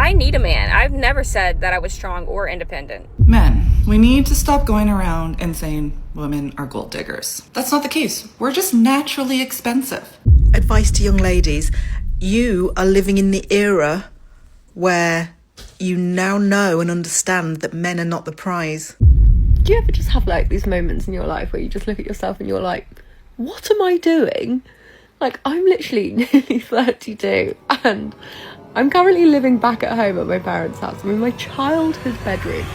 I need a man. I've never said that I was strong or independent. Men, we need to stop going around and saying women are gold diggers. That's not the case. We're just naturally expensive. Advice to young ladies, you are living in the era where you now know and understand that men are not the prize. Do you ever just have like these moments in your life where you just look at yourself and you're like, what am I doing? Like, I'm literally nearly 32 and I'm currently living back at home at my parents' house. I'm in my childhood bedroom.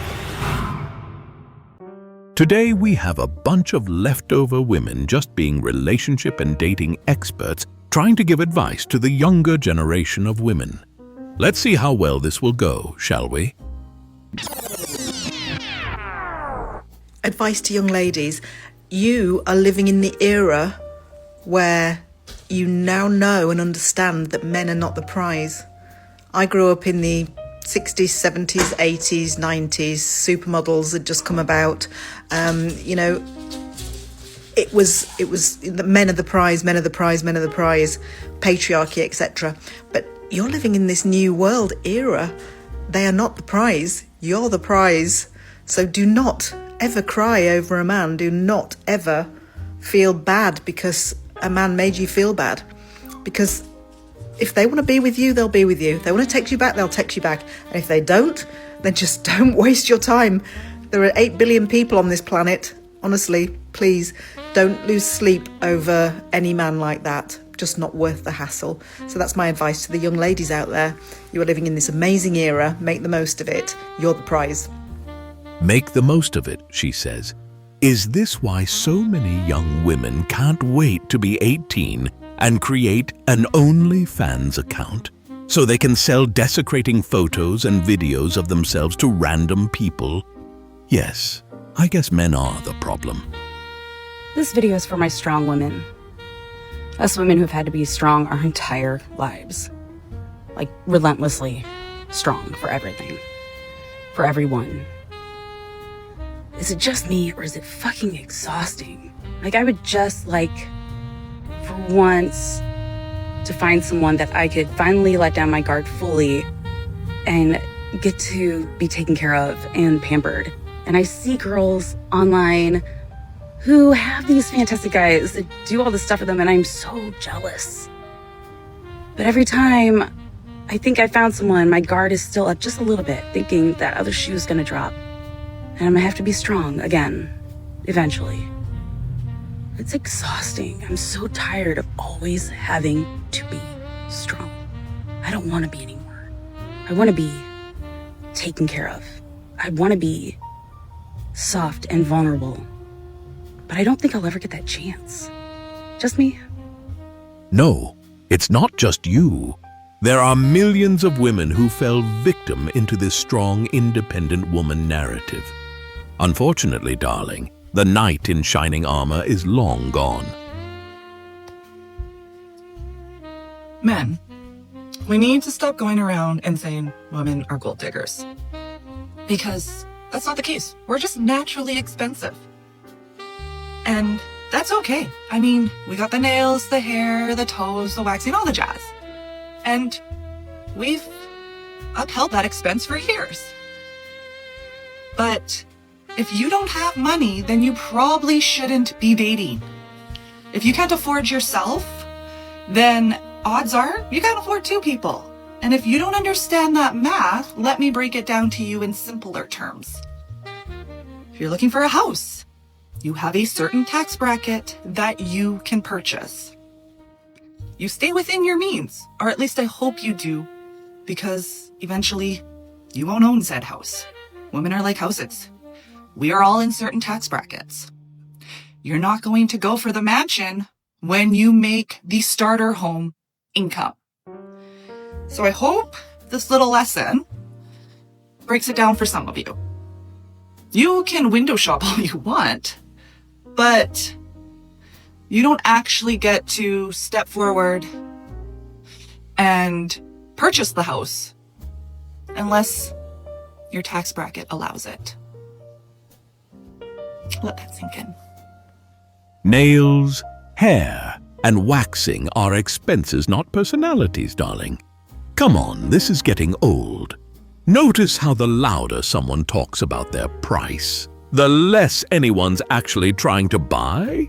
Today we have a bunch of leftover women just being relationship and dating experts trying to give advice to the younger generation of women. Let's see how well this will go, shall we? Advice to young ladies, you are living in the era where you now know and understand that men are not the prize. I grew up in the 60s, 70s, 80s, 90s. Supermodels had just come about. It was the men are the prize, men are the prize, men are the prize, patriarchy, etc. But you're living in this new world era. They are not the prize. You're the prize. So do not ever cry over a man. Do not ever feel bad because a man made you feel bad. Because if they want to be with you, they'll be with you. If they want to text you back, they'll text you back. And if they don't, then just don't waste your time. There are 8 billion people on this planet. Honestly, please don't lose sleep over any man like that. Just not worth the hassle. So that's my advice to the young ladies out there. You are living in this amazing era. Make the most of it. You're the prize. Make the most of it, she says. Is this why so many young women can't wait to be 18 and create an OnlyFans account so they can sell desecrating photos and videos of themselves to random people? Yes, I guess men are the problem. This video is for my strong women. Us women who've had to be strong our entire lives. Like, relentlessly strong for everything. For everyone. Is it just me, or is it fucking exhausting? Like, I would just like, for once, to find someone that I could finally let down my guard fully and get to be taken care of and pampered. And I see girls online who have these fantastic guys that do all this stuff for them, and I'm so jealous. But every time I think I found someone, my guard is still up just a little bit, thinking that other shoe is gonna drop. And I'm gonna have to be strong again, eventually. It's exhausting. I'm so tired of always having to be strong. I don't wanna be anymore. I wanna be taken care of. I wanna be soft and vulnerable. But I don't think I'll ever get that chance. Just me? No, it's not just you. There are millions of women who fell victim into this strong, independent woman narrative. Unfortunately, darling, the knight in shining armor is long gone. Men, we need to stop going around and saying women are gold diggers. Because that's not the case. We're just naturally expensive. And that's okay. I mean, we got the nails, the hair, the toes, the waxing, all the jazz. And we've upheld that expense for years. But if you don't have money, then you probably shouldn't be dating. If you can't afford yourself, then odds are you can't afford two people. And if you don't understand that math, let me break it down to you in simpler terms. If you're looking for a house, you have a certain tax bracket that you can purchase. You stay within your means, or at least I hope you do, because eventually you won't own said house. Women are like houses. We are all in certain tax brackets. You're not going to go for the mansion when you make the starter home income. So I hope this little lesson breaks it down for some of you. You can window shop all you want, but you don't actually get to step forward and purchase the house unless your tax bracket allows it. Let that sink in. Nails, hair, and waxing are expenses, not personalities, darling. Come on, this is getting old. Notice how the louder someone talks about their price, the less anyone's actually trying to buy?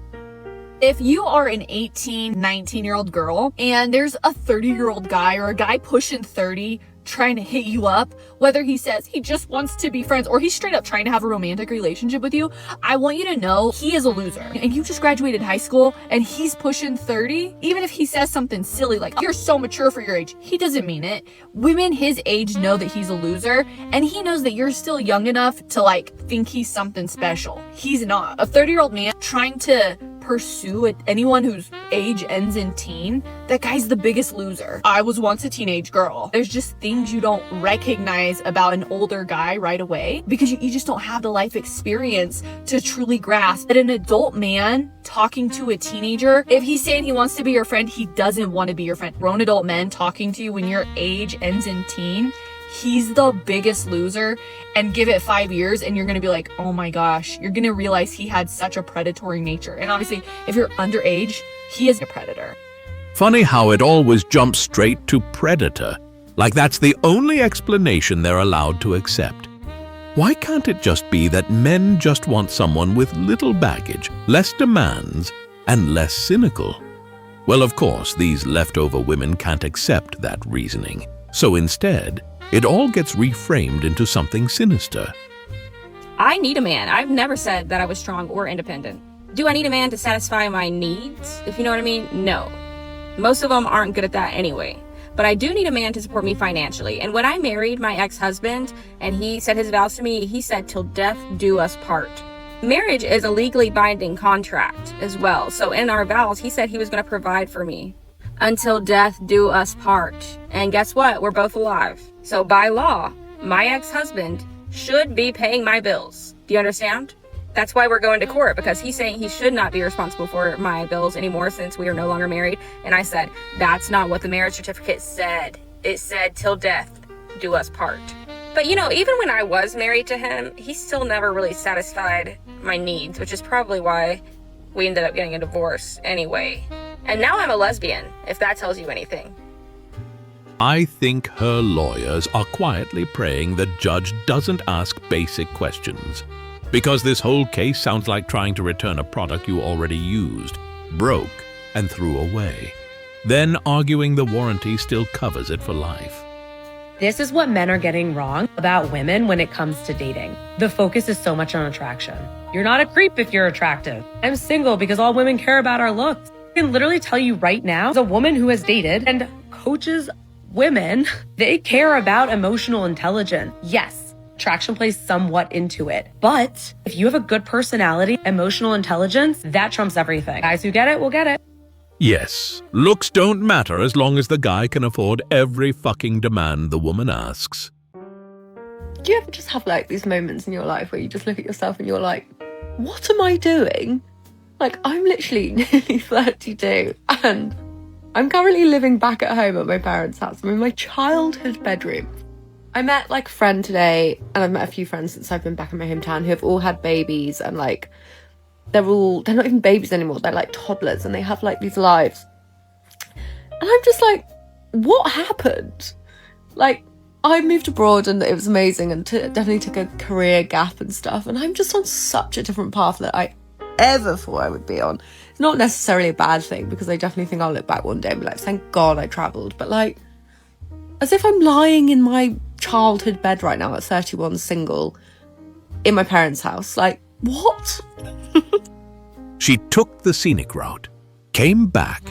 If you are an 18, 19-year-old girl and there's a 30-year-old guy or a guy pushing 30 trying to hit you up, whether he says he just wants to be friends or he's straight up trying to have a romantic relationship with you, I want you to know he is a loser. And you just graduated high school and he's pushing 30, even if he says something silly like, you're so mature for your age, he doesn't mean it. Women his age know that he's a loser, and he knows that you're still young enough to like think he's something special. He's not. A 30-year-old man trying to pursue anyone whose age ends in teen, that guy's the biggest loser. I was once a teenage girl. There's just things you don't recognize about an older guy right away because you just don't have the life experience to truly grasp that an adult man talking to a teenager, if he's saying he wants to be your friend, he doesn't want to be your friend. Grown adult men talking to you when your age ends in teen, he's the biggest loser. And give it 5 years and you're gonna be like, oh my gosh, you're gonna realize he had such a predatory nature. And obviously, if you're underage, he is a predator. Funny how it always jumps straight to predator, like that's the only explanation they're allowed to accept. Why can't it just be that men just want someone with little baggage, less demands, and less cynical? Well, of course, these leftover women can't accept that reasoning. So instead, it all gets reframed into something sinister. I need a man. I've never said that I was strong or independent. Do I need a man to satisfy my needs? If you know what I mean? No. Most of them aren't good at that anyway. But I do need a man to support me financially. And when I married my ex-husband and he said his vows to me, he said, till death do us part. Marriage is a legally binding contract as well. So in our vows, he said he was going to provide for me until death do us part. And guess what? We're both alive. So by law, my ex-husband should be paying my bills. Do you understand? That's why we're going to court, because he's saying he should not be responsible for my bills anymore since we are no longer married. And I said, that's not what the marriage certificate said. It said till death do us part. But you know, even when I was married to him, he still never really satisfied my needs, which is probably why we ended up getting a divorce anyway. And now I'm a lesbian, if that tells you anything. I think her lawyers are quietly praying the judge doesn't ask basic questions. Because this whole case sounds like trying to return a product you already used, broke, and threw away. Then arguing the warranty still covers it for life. This is what men are getting wrong about women when it comes to dating. The focus is so much on attraction. You're not a creep if you're attractive. I'm single because all women care about our looks. I can literally tell you right now, as a woman who has dated and coaches women, they care about emotional intelligence. Yes, attraction plays somewhat into it. But if you have a good personality, emotional intelligence, that trumps everything. Guys who get it will get it. Yes, looks don't matter as long as the guy can afford every fucking demand the woman asks. Do you ever just have like these moments in your life where you just look at yourself and you're like, what am I doing? Like, I'm literally nearly 32 and I'm currently living back at home at my parents' house. I'm in my childhood bedroom. I met like a friend today, and I've met a few friends since I've been back in my hometown who have all had babies, and like they're not even babies anymore, they're like toddlers, and they have like these lives. And I'm just like, what happened? Like, I moved abroad and it was amazing and definitely took a career gap and stuff, and I'm just on such a different path that I ever thought I would be on. It's not necessarily a bad thing, because I definitely think I'll look back one day and be like, thank God I travelled. But like, as if I'm lying in my childhood bed right now at 31, single, in my parents' house. Like, what? She took the scenic route, came back,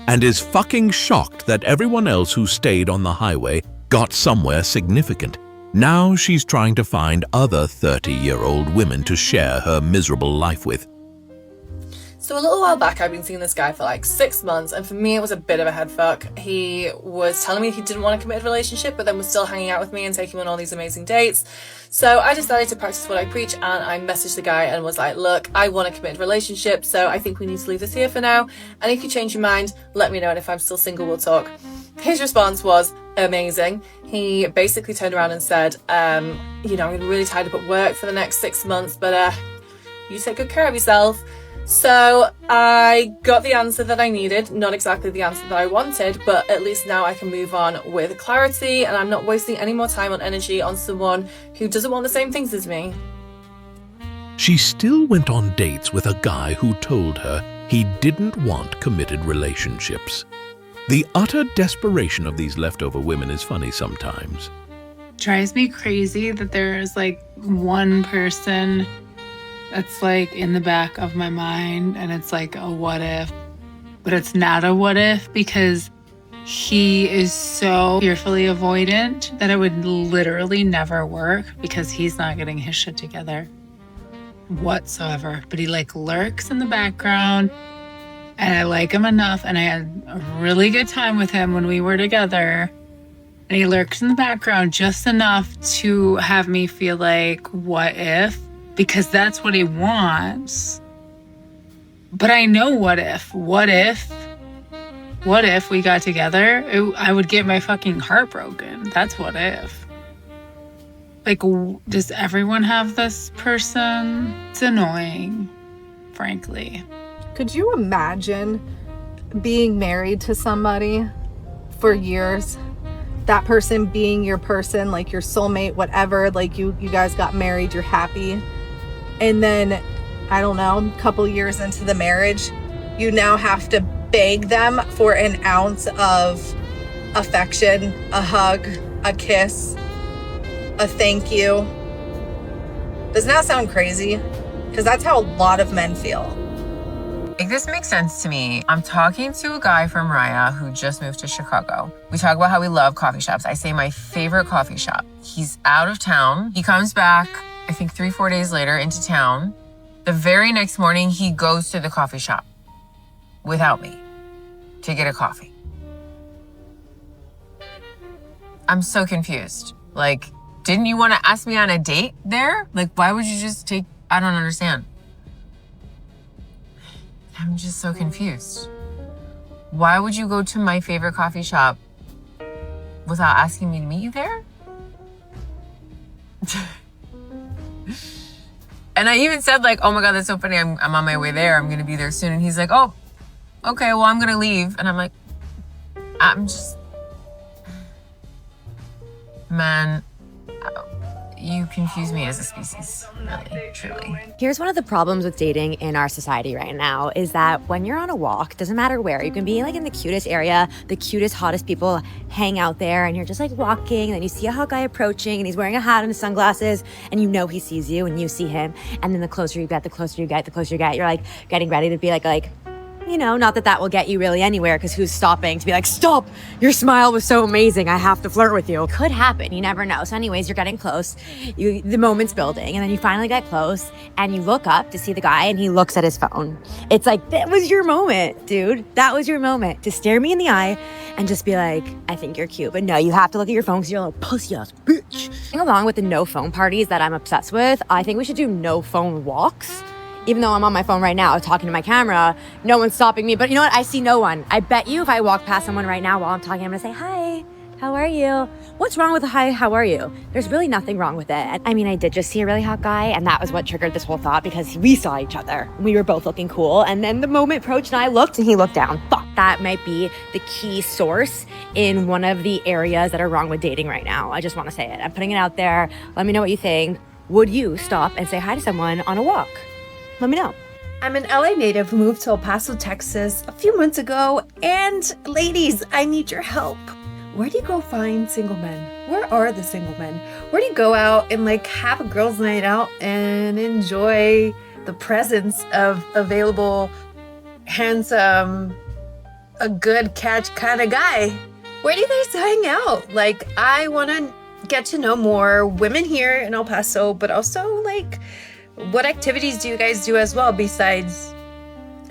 and is fucking shocked that everyone else who stayed on the highway got somewhere significant. Now she's trying to find other 30-year-old women to share her miserable life with. So a little while back, I'd been seeing this guy for like 6 months, and for me it was a bit of a head fuck. He was telling me he didn't want a committed relationship, but then was still hanging out with me and taking me on all these amazing dates. So I decided to practice what I preach, and I messaged the guy and was like, look, I want a committed relationship, so I think we need to leave this here for now, and if you change your mind, let me know, and if I'm still single, we'll talk. His response was amazing. He basically turned around and said, I'm really tied up at work for the next 6 months, but you take good care of yourself. So I got the answer that I needed, not exactly the answer that I wanted, but at least now I can move on with clarity and I'm not wasting any more time and energy on someone who doesn't want the same things as me. She still went on dates with a guy who told her he didn't want committed relationships. The utter desperation of these leftover women is funny sometimes. Drives me crazy that there's like one person that's like in the back of my mind and it's like a what if, but it's not a what if because he is so fearfully avoidant that it would literally never work because he's not getting his shit together whatsoever. But he like lurks in the background and I like him enough and I had a really good time with him when we were together. And he lurks in the background just enough to have me feel like, what if? Because that's what he wants. But I know what if. What if we got together? I would get my fucking heart broken. That's what if. Like, does everyone have this person? It's annoying, frankly. Could you imagine being married to somebody for years? That person being your person, like your soulmate, whatever, like you guys got married, you're happy. And then, I don't know, a couple years into the marriage, you now have to beg them for an ounce of affection, a hug, a kiss, a thank you. Doesn't that sound crazy? Because that's how a lot of men feel. Like, this makes sense to me. I'm talking to a guy from Raya who just moved to Chicago. We talk about how we love coffee shops. I say my favorite coffee shop. He's out of town. He comes back, I think 3-4 days later into town. The very next morning, he goes to the coffee shop without me to get a coffee. I'm so confused. Like, didn't you want to ask me on a date there? Like, why would you just take, I don't understand. I'm just so confused. Why would you go to my favorite coffee shop without asking me to meet you there? And I even said like, oh my God, that's so funny. I'm on my way there. I'm going to be there soon. And he's like, oh, okay, well, I'm going to leave. And I'm like, man, you confuse me as a species, really, truly. Here's one of the problems with dating in our society right now is that when you're on a walk, doesn't matter where, you can be like in the cutest area, the cutest, hottest people hang out there, and you're just like walking, and then you see a hot guy approaching, and he's wearing a hat and sunglasses, and you know he sees you, and you see him, and then the closer you get, you're like getting ready to be like, you know, not that will get you really anywhere, because who's stopping to be like, stop, your smile was so amazing, I have to flirt with you. Could happen, you never know. So anyways, you're getting close, the moment's building, and then you finally get close, and you look up to see the guy, and he looks at his phone. It's like, that was your moment, dude. That was your moment to stare me in the eye and just be like, I think you're cute. But no, you have to look at your phone because you're like, pussy ass bitch. Along with the no phone parties that I'm obsessed with, I think we should do no phone walks. Even though I'm on my phone right now talking to my camera, no one's stopping me. But you know what? I see no one. I bet you if I walk past someone right now while I'm talking, I'm gonna say, hi, how are you? What's wrong with a hi, how are you? There's really nothing wrong with it. I mean, I did just see a really hot guy, and that was what triggered this whole thought because we saw each other. We were both looking cool, and then the moment approached and I looked and he looked down. Fuck, that might be the key source in one of the areas that are wrong with dating right now. I just wanna say it. I'm putting it out there. Let me know what you think. Would you stop and say hi to someone on a walk? Let me know. I'm an LA native who moved to El Paso, Texas a few months ago, and ladies, I need your help. Where do you go find single men? Where are the single men? Where do you go out and like have a girls' night out and enjoy the presence of available, handsome, a good catch kind of guy? Where do you guys hang out? Like, I want to get to know more women here in El Paso, but also like, what activities do you guys do as well besides,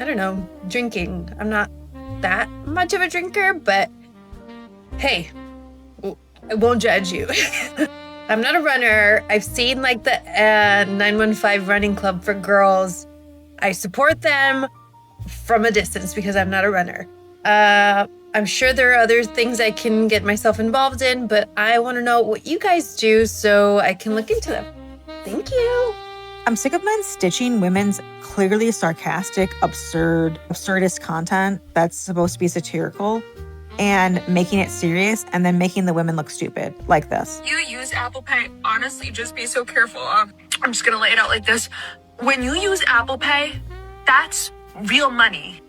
I don't know, drinking? I'm not that much of a drinker, but hey, I won't judge you. I'm not a runner. I've seen like the 915 running club for girls. I support them from a distance because I'm not a runner. I'm sure there are other things I can get myself involved in, but I want to know what you guys do so I can look into them. Thank you. I'm sick of men stitching women's clearly sarcastic, absurdist content that's supposed to be satirical and making it serious and then making the women look stupid like this. You use Apple Pay. Honestly, just be so careful. I'm just gonna lay it out like this. When you use Apple Pay, that's real money.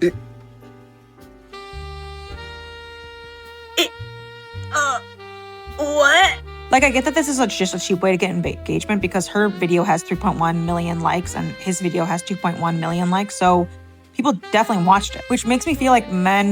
What? Like, I get that this is just a cheap way to get engagement because her video has 3.1 million likes and his video has 2.1 million likes. So people definitely watched it, which makes me feel like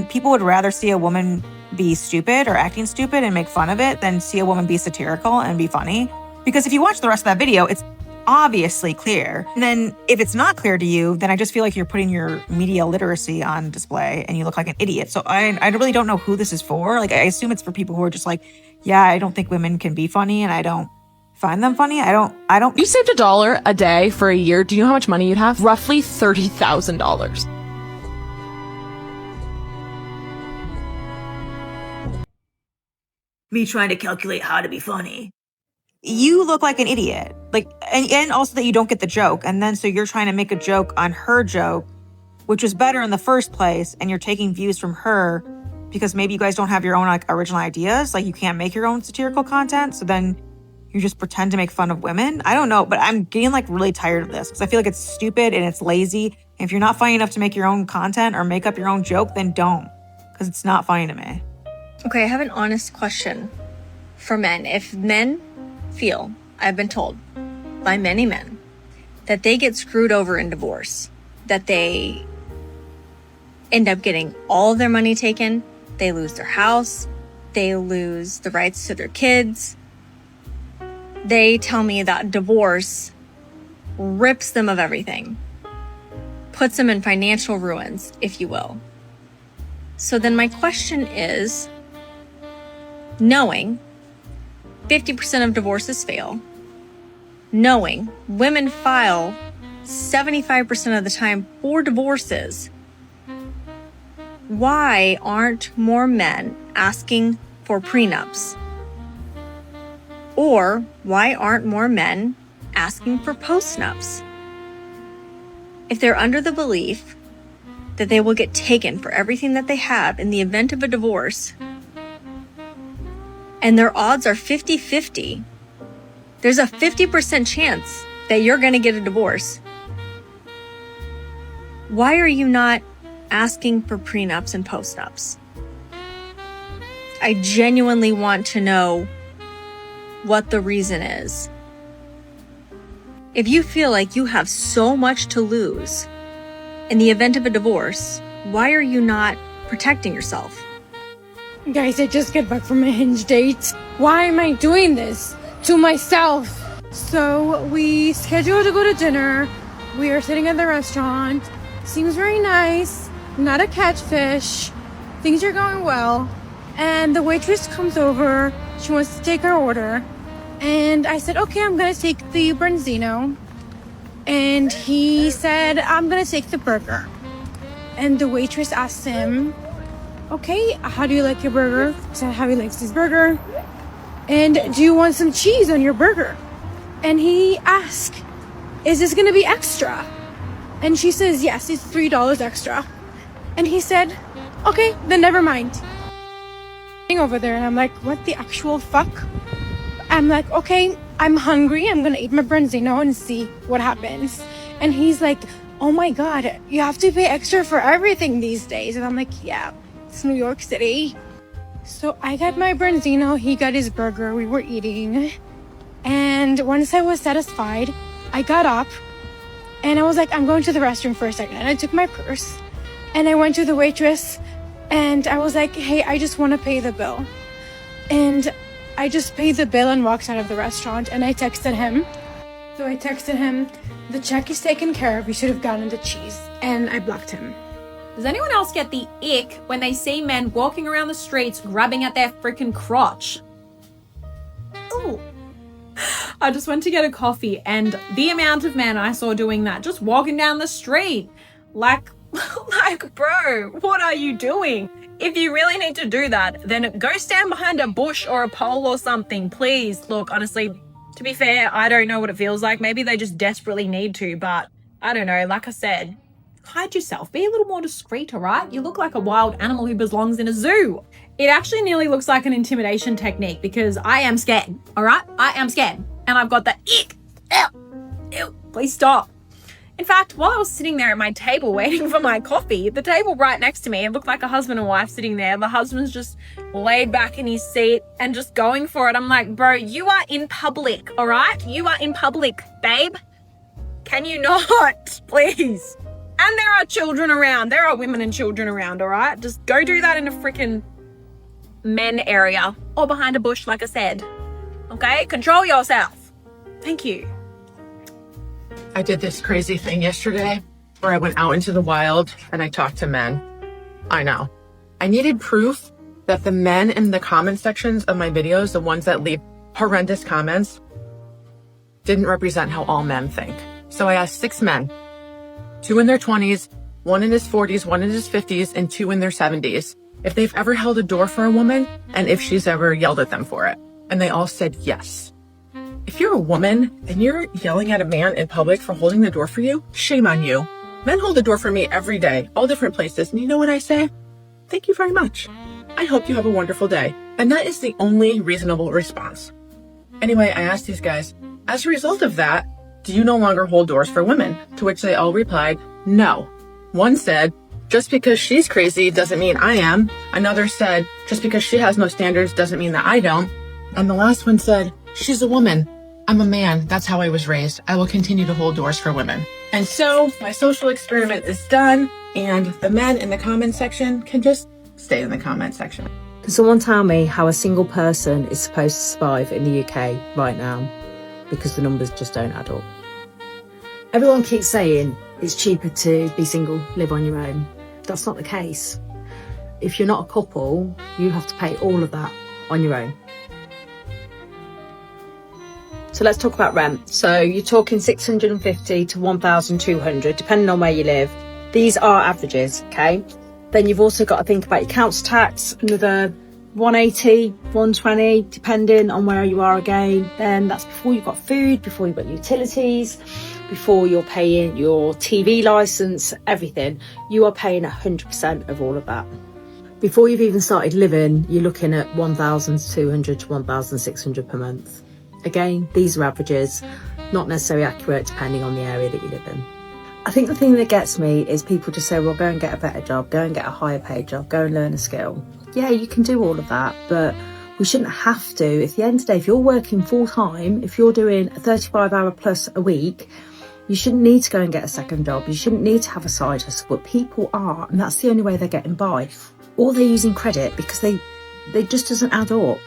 people would rather see a woman be stupid or acting stupid and make fun of it than see a woman be satirical and be funny. Because if you watch the rest of that video, it's obviously clear. And then if it's not clear to you, then I just feel like you're putting your media literacy on display and you look like an idiot. So I really don't know who this is for. Like, I assume it's for people who are just like, yeah, I don't think women can be funny and I don't find them funny. I don't. You saved $1 a day for a year. Do you know how much money you'd have? Roughly $30,000. Me trying to calculate how to be funny. You look like an idiot. Like, and also that you don't get the joke. And then so you're trying to make a joke on her joke, which was better in the first place. And you're taking views from her because maybe you guys don't have your own like original ideas. Like you can't make your own satirical content. So then you just pretend to make fun of women. I don't know, but I'm getting like really tired of this because I feel like it's stupid and it's lazy. And if you're not funny enough to make your own content or make up your own joke, then don't, because it's not funny to me. Okay, I have an honest question for men. If men feel, I've been told by many men, that they get screwed over in divorce, that they end up getting all of their money taken, they lose their house, they lose the rights to their kids. They tell me that divorce rips them of everything, puts them in financial ruins, if you will. So then my question is, knowing 50% of divorces fail, knowing women file 75% of the time for divorces, why aren't more men asking for prenups? Or why aren't more men asking for postnups? If they're under the belief that they will get taken for everything that they have in the event of a divorce, and their odds are 50-50, there's a 50% chance that you're going to get a divorce. Why are you not asking for prenups and postnups? I genuinely want to know what the reason is. If you feel like you have so much to lose in the event of a divorce, why are you not protecting yourself? Guys, I just got back from my Hinge date. Why am I doing this to myself? So we scheduled to go to dinner. We are sitting at the restaurant. Seems very nice. Not a catfish. Things are going well. And the waitress comes over. She wants to take our order. And I said, okay, I'm going to take the branzino. And he said, I'm going to take the burger. And the waitress asked him, okay, how do you like your burger? He said how he likes his burger. And do you want some cheese on your burger? And he asked, is this going to be extra? And she says, yes, it's $3 extra. And he said, okay, then never mind. Over there, and I'm like, what the actual fuck? I'm like, okay, I'm hungry. I'm going to eat my branzino and see what happens. And he's like, oh my God, you have to pay extra for everything these days. And I'm like, yeah, it's New York City. So I got my branzino, he got his burger, we were eating. And once I was satisfied, I got up and I was like, I'm going to the restroom for a second. And I took my purse and I went to the waitress and I was like, hey, I just want to pay the bill. And I just paid the bill and walked out of the restaurant and I texted him. So I texted him, the check is taken care of, you should have gotten the cheese. And I blocked him. Does anyone else get the ick when they see men walking around the streets grabbing at their freaking crotch? Ooh. I just went to get a coffee and the amount of men I saw doing that, just walking down the street. Like, bro, what are you doing? If you really need to do that, then go stand behind a bush or a pole or something, please. Look, honestly, To be fair, I don't know what it feels like. Maybe they just desperately need to, but I don't know. Like I said, hide yourself. Be a little more discreet, all right? You look like a wild animal who belongs in a zoo. It actually nearly looks like an intimidation technique because I am scared, all right? I am scared. And I've got the ick. Ew. Please stop. In fact, while I was sitting there at my table waiting for my coffee, the table right next to me, it looked like a husband and wife sitting there. The husband's just laid back in his seat and just going for it. I'm like, bro, you are in public, all right? You are in public, babe. Can you not, please? And there are children around. There are women and children around, all right? Just go do that in a freaking men area or behind a bush, like I said. Okay? Control yourself. Thank you. I did this crazy thing yesterday where I went out into the wild and I talked to men. I know. I needed proof that the men in the comment sections of my videos, the ones that leave horrendous comments, didn't represent how all men think. So I asked 6 men, 2 in their 20s, 1 in his 40s, 1 in his 50s, and 2 in their 70s, if they've ever held a door for a woman and if she's ever yelled at them for it. And they all said yes. If you're a woman and you're yelling at a man in public for holding the door for you, shame on you. Men hold the door for me every day, all different places. And you know what I say? Thank you very much. I hope you have a wonderful day. And that is the only reasonable response. Anyway, I asked these guys, as a result of that, do you no longer hold doors for women? To which they all replied, no. One said, just because she's crazy doesn't mean I am. Another said, just because she has no standards doesn't mean that I don't. And the last one said, she's a woman. I'm a man. That's how I was raised. I will continue to hold doors for women. And so my social experiment is done, and the men in the comment section can just stay in the comment section. Can someone tell me how a single person is supposed to survive in the UK right now? Because the numbers just don't add up. Everyone keeps saying it's cheaper to be single, live on your own. That's not the case. If you're not a couple, you have to pay all of that on your own. So let's talk about rent. So you're talking 650 to 1,200, depending on where you live. These are averages, okay? Then you've also got to think about your council tax, another 180, 120, depending on where you are again. Then that's before you've got food, before you've got utilities, before you're paying your TV license, everything. You are paying 100% of all of that. Before you've even started living, you're looking at 1,200 to 1,600 per month. Again, these are averages, not necessarily accurate depending on the area that you live in. I think the thing that gets me is people just say, well, go and get a better job, go and get a higher paid job, go and learn a skill. Yeah, you can do all of that, but we shouldn't have to. At the end of the day, if you're working full time, if you're doing a 35-hour plus a week, you shouldn't need to go and get a second job. You shouldn't need to have a side hustle, but people are, and that's the only way they're getting by. Or they're using credit because they just doesn't add up.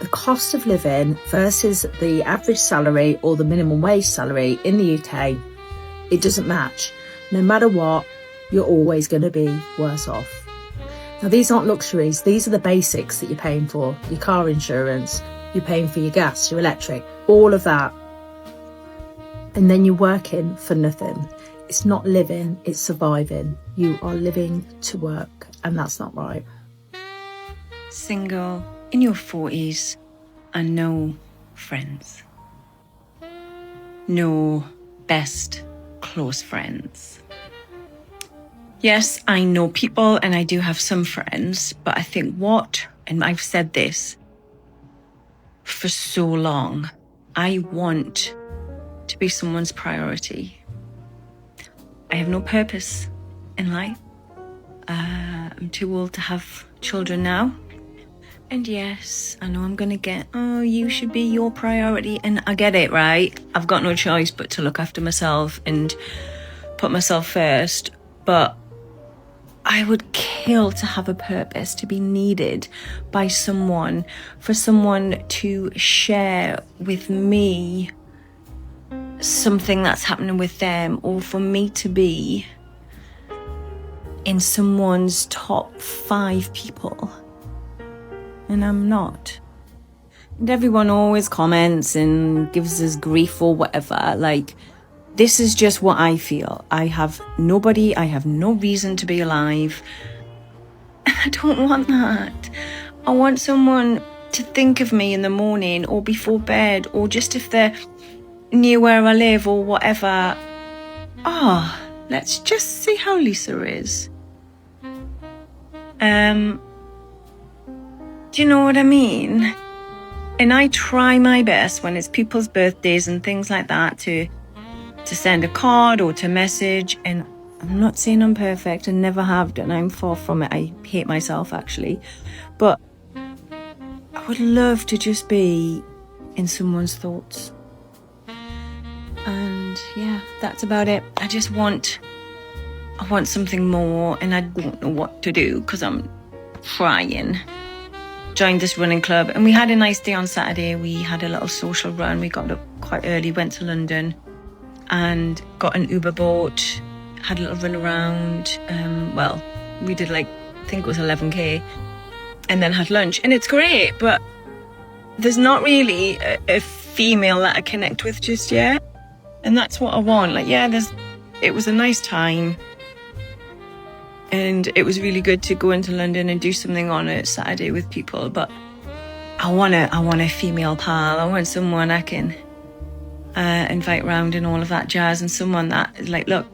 The cost of living versus the average salary or the minimum wage salary in the UK, it doesn't match. No matter what, you're always going to be worse off. Now, these aren't luxuries. These are the basics that you're paying for. Your car insurance, you're paying for your gas, your electric, all of that. And then you're working for nothing. It's not living, it's surviving. You are living to work, and that's not right. Single, in your 40s, and no friends. No best close friends. Yes, I know people and I do have some friends, but I think and I've said this for so long, I want to be someone's priority. I have no purpose in life. I'm too old to have children now. And yes, I know I'm going to get, oh, you should be your priority. And I get it, right? I've got no choice but to look after myself and put myself first. But I would kill to have a purpose, to be needed by someone, for someone to share with me something that's happening with them, or for me to be in someone's top 5 people. And I'm not. And everyone always comments and gives us grief or whatever. Like, this is just what I feel. I have nobody, I have no reason to be alive. And I don't want that. I want someone to think of me in the morning or before bed, or just if they're near where I live or whatever. Let's just see how Lisa is. Do you know what I mean? And I try my best when it's people's birthdays and things like that to send a card or to message. And I'm not saying I'm perfect and never have done. I'm far from it. I hate myself, actually. But I would love to just be in someone's thoughts. And yeah, that's about it. I want something more, and I don't know what to do because I'm trying. Joined this running club, and we had a nice day on Saturday. We had a little social run. We got up quite early, went to London and got an Uber boat, had a little run around. We did I think it was 11k, and then had lunch. And it's great, but there's not really a female that I connect with just yet. And that's what I want. It was a nice time. And it was really good to go into London and do something on a Saturday with people. But I want a female pal. I want someone I can invite round and all of that jazz, and someone that is look,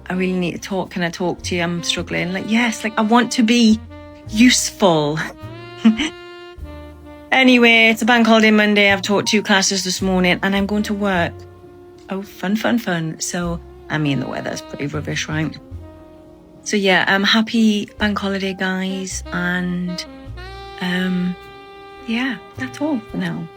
I really need to talk. Can I talk to you? I'm struggling. Yes, I want to be useful. Anyway, it's a bank holiday Monday. I've taught 2 classes this morning and I'm going to work. Oh, fun. So, the weather's pretty rubbish, right? So yeah, happy bank holiday, guys. And yeah, that's all for now.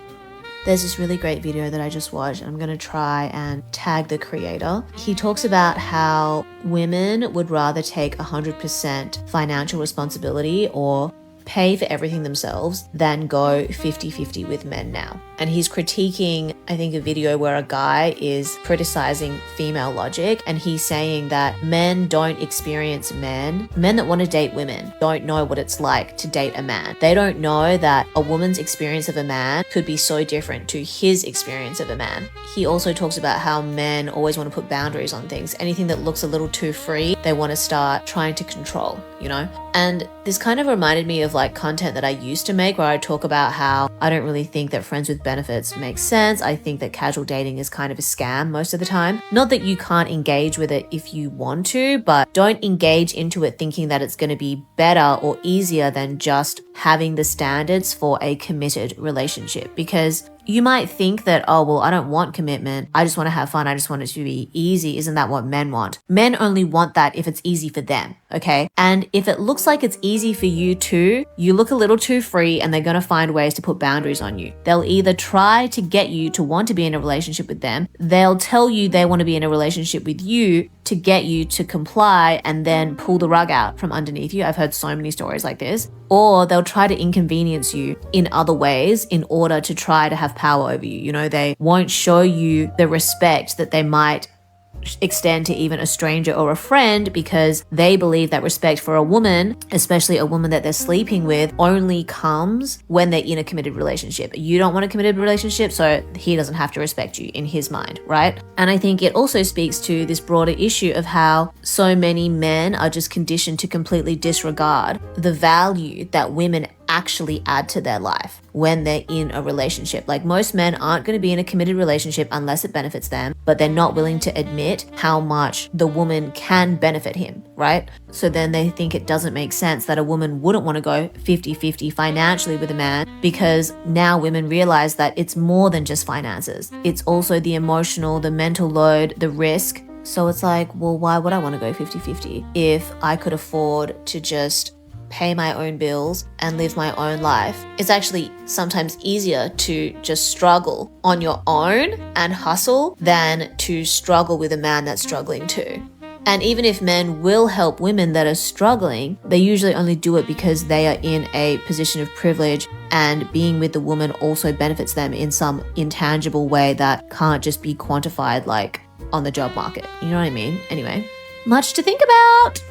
There's this really great video that I just watched. I'm going to try and tag the creator. He talks about how women would rather take 100% financial responsibility or pay for everything themselves than go 50-50 with men now. And he's critiquing, I think, a video where a guy is criticizing female logic, and he's saying that men don't experience men that want to date women don't know what it's like to date a man. They don't know that a woman's experience of a man could be so different to his experience of a man. He also talks about how men always want to put boundaries on things. Anything that looks a little too free, they want to start trying to control, And this kind of reminded me of content that I used to make, where I talk about how I don't really think that friends with benefits makes sense. I think that casual dating is kind of a scam most of the time. Not that you can't engage with it if you want to, but don't engage into it thinking that it's going to be better or easier than just having the standards for a committed relationship. Because you might think that, oh, well, I don't want commitment. I just want to have fun. I just want it to be easy. Isn't that what men want? Men only want that if it's easy for them, okay? And if it looks like it's easy for you too, you look a little too free, and they're going to find ways to put boundaries on you. They'll either try to get you to want to be in a relationship with them. They'll tell you they want to be in a relationship with you to get you to comply and then pull the rug out from underneath you. I've heard so many stories like this. Or they'll try to inconvenience you in other ways in order to try to have power over you. They won't show you the respect that they might extend to even a stranger or a friend, because they believe that respect for a woman, especially a woman that they're sleeping with, only comes when they're in a committed relationship. You don't want a committed relationship, so he doesn't have to respect you in his mind, right? And I think it also speaks to this broader issue of how so many men are just conditioned to completely disregard the value that women actually add to their life when they're in a relationship. Most men aren't going to be in a committed relationship unless it benefits them, but they're not willing to admit how much the woman can benefit him, right? So then they think it doesn't make sense that a woman wouldn't want to go 50-50 financially with a man, because now women realize that it's more than just finances. It's also the emotional, the mental load, the risk. So it's well, why would I want to go 50-50 if I could afford to just pay my own bills and live my own life? It's actually sometimes easier to just struggle on your own and hustle than to struggle with a man that's struggling too. And even if men will help women that are struggling, they usually only do it because they are in a position of privilege, and being with the woman also benefits them in some intangible way that can't just be quantified on the job market. You know what I mean? Anyway, much to think about.